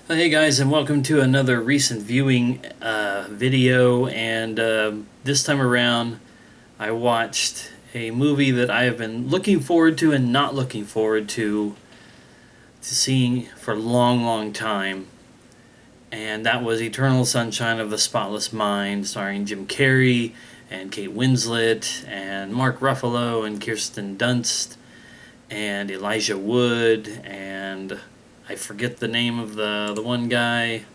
Hey guys, and welcome to another recent viewing video. And this time around, I watched a movie that I have been looking forward to and not looking forward to seeing for a long, long time. And that was Eternal Sunshine of the Spotless Mind, starring Jim Carrey and Kate Winslet and Mark Ruffalo and Kirsten Dunst and Elijah Wood and I forget the name of the one guy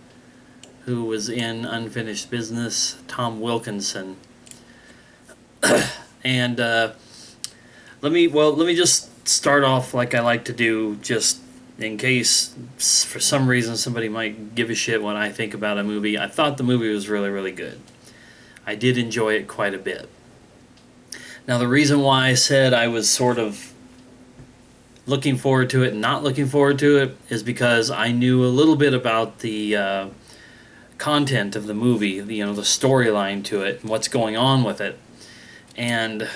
who was in Unfinished Business, Tom Wilkinson. And let me just start off like I like to do, just in case for some reason somebody might give a shit what I think about a movie. I thought the movie was really, really good. I did enjoy it quite a bit. Now, the reason why I said I was sort of looking forward to it and not looking forward to it is because I knew a little bit about the content of the movie, the storyline to it, and what's going on with it, and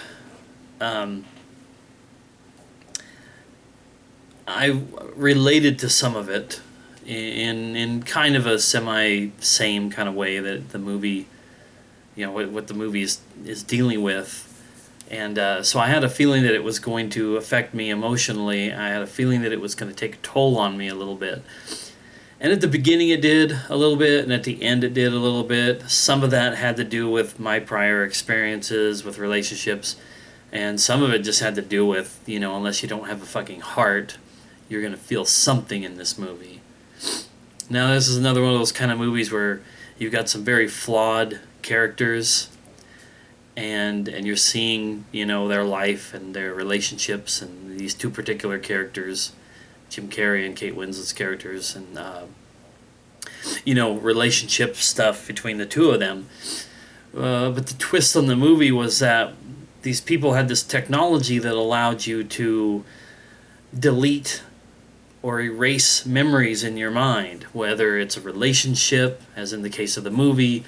I related to some of it in kind of a same kind of way that the movie, what the movie is dealing with. And so I had a feeling that it was going to affect me emotionally. I had a feeling that it was going to take a toll on me a little bit. And at the beginning it did a little bit, and at the end it did a little bit. Some of that had to do with my prior experiences with relationships, and some of it just had to do with, unless you don't have a fucking heart, you're going to feel something in this movie. Now, this is another one of those kind of movies where you've got some very flawed characters, and you're seeing, their life and their relationships, and these two particular characters, Jim Carrey and Kate Winslet's characters, and relationship stuff between the two of them. But the twist on the movie was that these people had this technology that allowed you to delete or erase memories in your mind, whether it's a relationship, as in the case of the movie,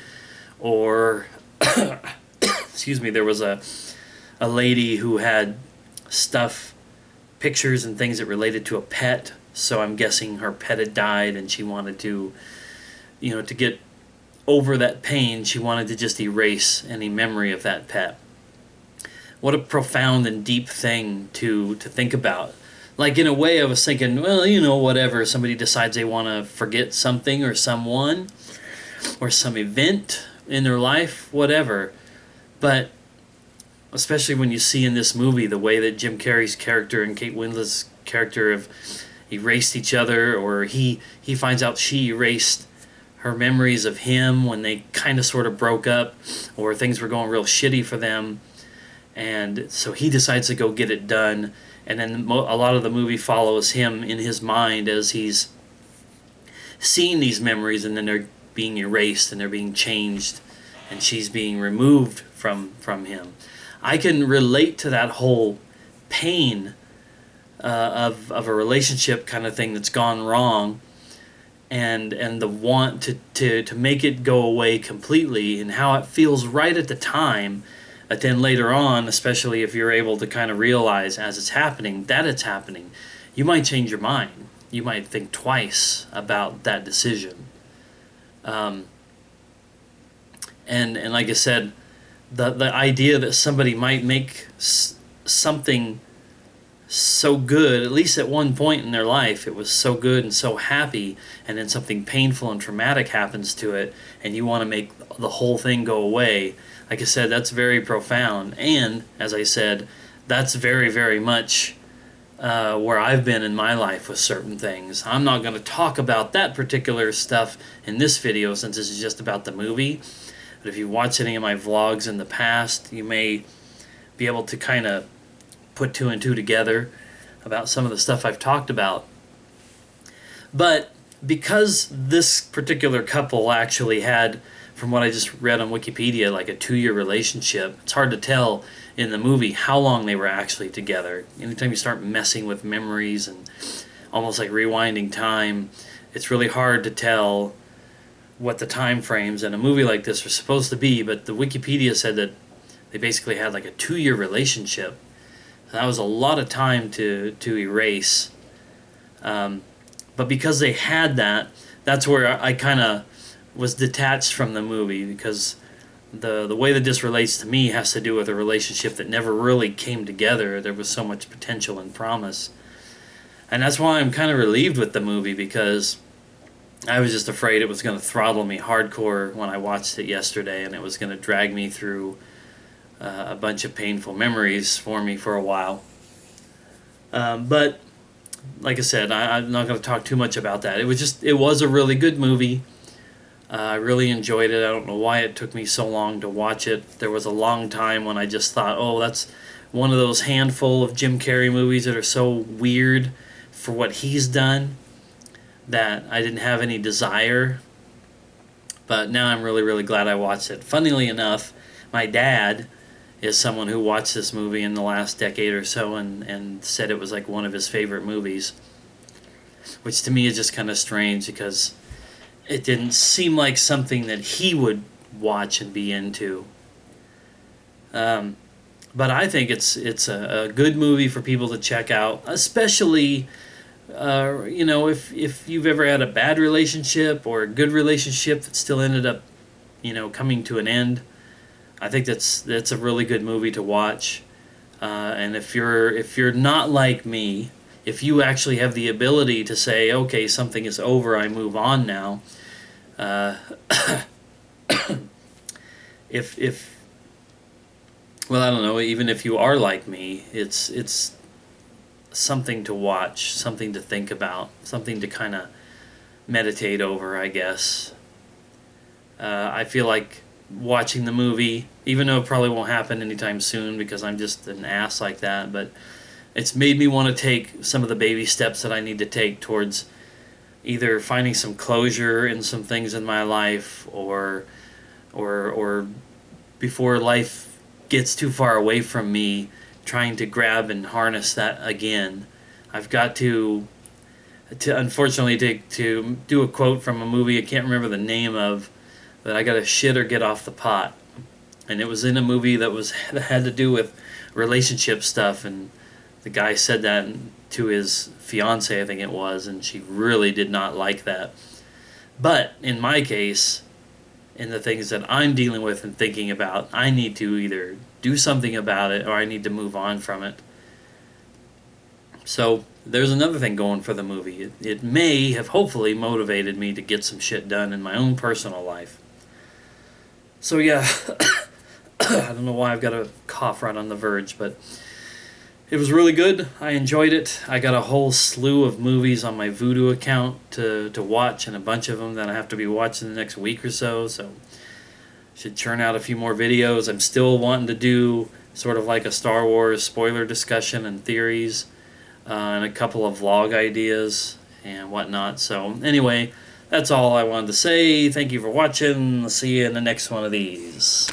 or excuse me, there was a lady who had pictures and things that related to a pet, so I'm guessing her pet had died and she wanted to, to get over that pain, she wanted to just erase any memory of that pet. What a profound and deep thing to think about. Like, in a way, I was thinking, well, whatever, somebody decides they want to forget something or someone or some event in their life, whatever. But especially when you see in this movie the way that Jim Carrey's character and Kate Winslet's character have erased each other, or he finds out she erased her memories of him when they kind of sort of broke up, or things were going real shitty for them, and so he decides to go get it done, and then a lot of the movie follows him in his mind as he's seeing these memories, and then they're being erased and they're being changed, and she's being removed from him. I can relate to that whole pain of a relationship kind of thing that's gone wrong, and the want to make it go away completely, and how it feels right at the time, but then later on, especially if you're able to kind of realize as it's happening that it's happening, you might change your mind. You might think twice about that decision. And like I said, the idea that somebody might make something so good, at least at one point in their life, it was so good and so happy, and then something painful and traumatic happens to it, and you want to make the whole thing go away. Like I said, that's very profound, and as I said, that's very, very much where I've been in my life with certain things. I'm not going to talk about that particular stuff in this video, since this is just about the movie. But if you watch any of my vlogs in the past, you may be able to kind of put two and two together about some of the stuff I've talked about. But because this particular couple actually had, from what I just read on Wikipedia, like a 2-year relationship, it's hard to tell in the movie how long they were actually together. Anytime you start messing with memories and almost like rewinding time, it's really hard to tell what the time frames in a movie like this are supposed to be. But the Wikipedia said that they basically had like a 2-year relationship. That was a lot of time to erase. But because they had that, that's where I kind of was detached from the movie, because the way that this relates to me has to do with a relationship that never really came together. There was so much potential and promise. And that's why I'm kind of relieved with the movie, because I was just afraid it was going to throttle me hardcore when I watched it yesterday, and it was going to drag me through a bunch of painful memories for me for a while. But like I said, I'm not going to talk too much about that. It was a really good movie. I really enjoyed it. I don't know why it took me so long to watch it. There was a long time when I just thought, oh, that's one of those handful of Jim Carrey movies that are so weird for what he's done that I didn't have any desire. But now I'm really, really glad I watched it. Funnily enough, my dad is someone who watched this movie in the last decade or so and said it was like one of his favorite movies, which to me is just kind of strange, because it didn't seem like something that he would watch and be into. But I think it's a good movie for people to check out, especially if you've ever had a bad relationship or a good relationship that still ended up coming to an end. I think that's a really good movie to watch. And if you're not like me, if you actually have the ability to say, okay, something is over, I move on now. Well, I don't know, even if you are like me, it's something to watch, something to think about, something to kind of meditate over, I guess. I feel like watching the movie, even though it probably won't happen anytime soon because I'm just an ass like that, but it's made me want to take some of the baby steps that I need to take towards either finding some closure in some things in my life, or before life gets too far away from me, trying to grab and harness that again. I've got to unfortunately to do a quote from a movie I can't remember the name of, that I got to shit or get off the pot. And it was in a movie that had to do with relationship stuff, and the guy said that to his fiance, I think it was, and she really did not like that. But in my case, in the things that I'm dealing with and thinking about, I need to either do something about it or I need to move on from it. So there's another thing going for the movie. It may have hopefully motivated me to get some shit done in my own personal life. So yeah, I don't know why I've got a cough right on the verge, but it was really good. I enjoyed it. I got a whole slew of movies on my Vudu account to watch, and a bunch of them that I have to be watching the next week or so. So should churn out a few more videos. I'm still wanting to do sort of like a Star Wars spoiler discussion and theories, and a couple of vlog ideas and whatnot. So anyway, that's all I wanted to say. Thank you for watching. I'll see you in the next one of these.